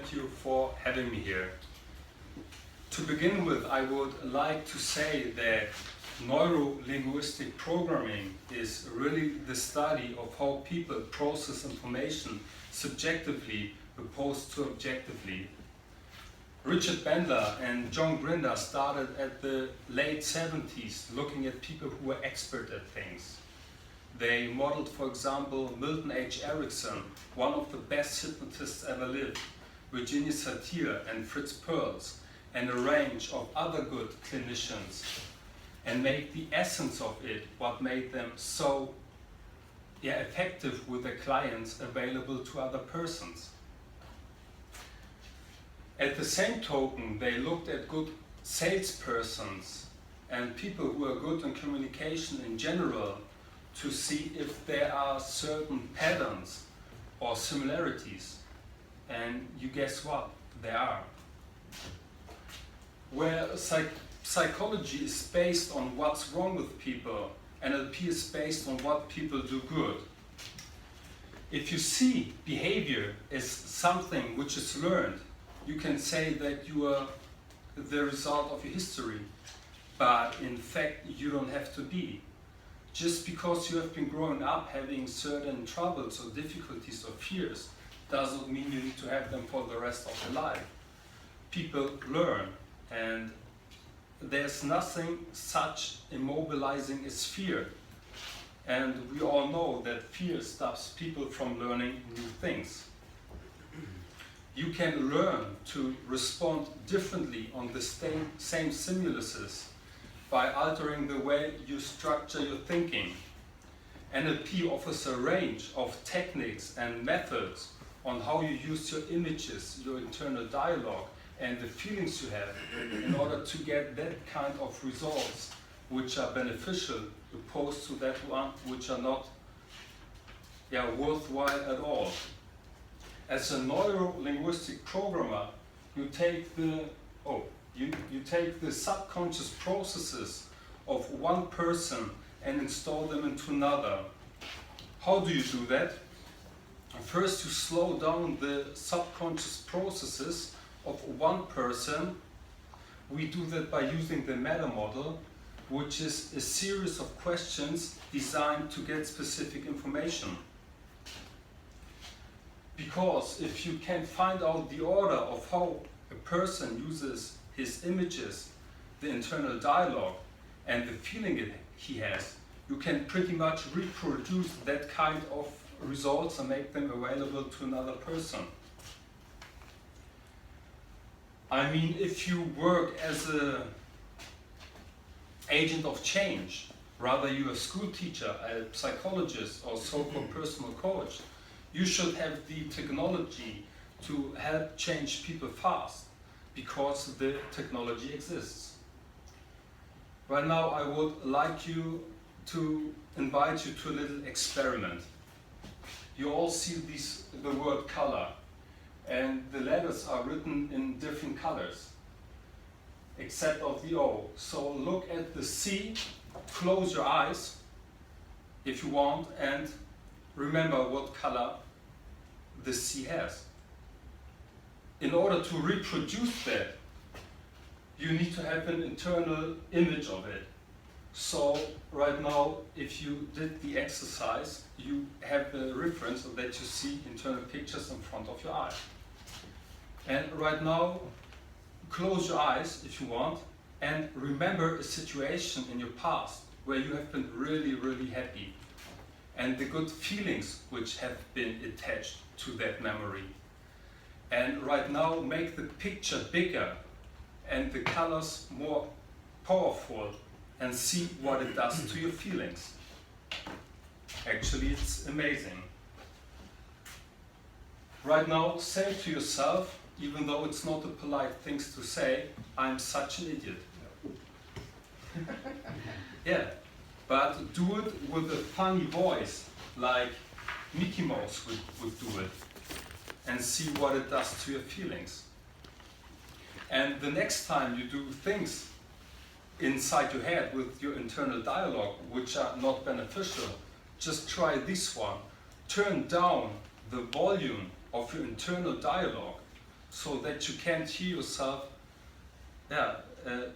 thank you for having me here. To begin with, I would like to say that neuro-linguistic programming is really the study of how people process information subjectively opposed to objectively. Richard Bandler and John Grinder started at the late 70s looking at people who were expert at things. They modeled, for example, Milton H. Erickson, one of the best hypnotists ever lived, Virginia Satir and Fritz Perls, and a range of other good clinicians, and made the essence of it what made them so effective with their clients available to other persons. At the same token, they looked at good salespersons and people who are good in communication in general to see if there are certain patterns or similarities. And you guess what? There are. Where psychology is based on what's wrong with people, NLP is based on what people do good. If you see behavior as something which is learned, you can say that you are the result of your history, but in fact you don't have to be. Just because you have been growing up having certain troubles or difficulties or fears doesn't mean you need to have them for the rest of your life. People learn, and there's nothing such immobilizing as fear. And we all know that fear stops people from learning new things. You can learn to respond differently on the same stimuluses by altering the way you structure your thinking. NLP offers a range of techniques and methods on how you use your images, your internal dialogue, and the feelings you have in order to get that kind of results which are beneficial opposed to that one which are not worthwhile at all. As a neuro-linguistic programmer, you take the subconscious processes of one person and install them into another. How do you do that? First, you slow down the subconscious processes of one person. We do that by using the meta model, which is a series of questions designed to get specific information. Because if you can find out the order of how a person uses his images, the internal dialogue, and the feeling he has, you can pretty much reproduce that kind of results and make them available to another person. I mean, if you work as an agent of change, rather you're a school teacher, a psychologist, or so-called personal coach, you should have the technology to help change people fast, because the technology exists. Right now I would like to invite you to a little experiment. You all see the word color, and the letters are written in different colors, except of the O. So look at the C, close your eyes if you want, and remember what color the C has. In order to reproduce that, you need to have an internal image of it. So right now, if you did the exercise, you have a reference that you see internal pictures in front of your eye. And right now, close your eyes if you want, and remember a situation in your past where you have been really, really happy, and the good feelings which have been attached to that memory. And right now, make the picture bigger and the colors more powerful, and see what it does to your feelings. Actually, it's amazing. Right now, say to yourself, even though it's not a polite thing to say, I'm such an idiot. Yeah, but do it with a funny voice, like Mickey Mouse would do it, and see what it does to your feelings. And the next time you do things inside your head with your internal dialogue which are not beneficial, just try this one. Turn down the volume of your internal dialogue so that you can't hear yourself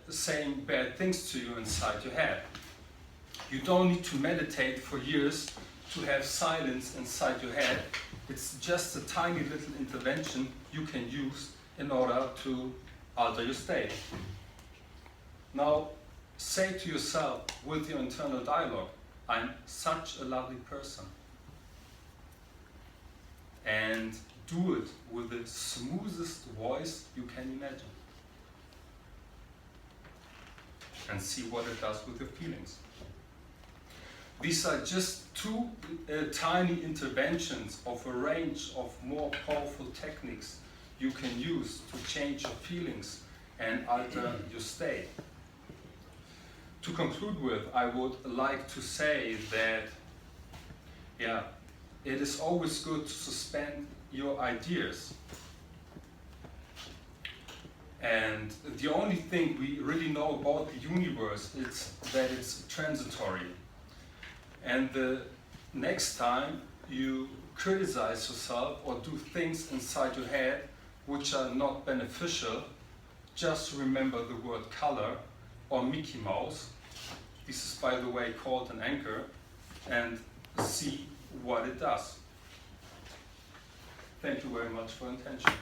saying bad things to you inside your head. You don't need to meditate for years to have silence inside your head. It's just a tiny little intervention you can use in order to alter your state. Now, say to yourself with your internal dialogue, I'm such a lovely person. And do it with the smoothest voice you can imagine. And see what it does with your feelings. These are just two tiny interventions of a range of more powerful techniques you can use to change your feelings and alter your state. To conclude with, I would like to say that, it is always good to suspend your ideas. And the only thing we really know about the universe is that it's transitory. And the next time you criticize yourself or do things inside your head which are not beneficial, just remember the word color or Mickey Mouse. This is, by the way, called an anchor, and see what it does. Thank you very much for your attention.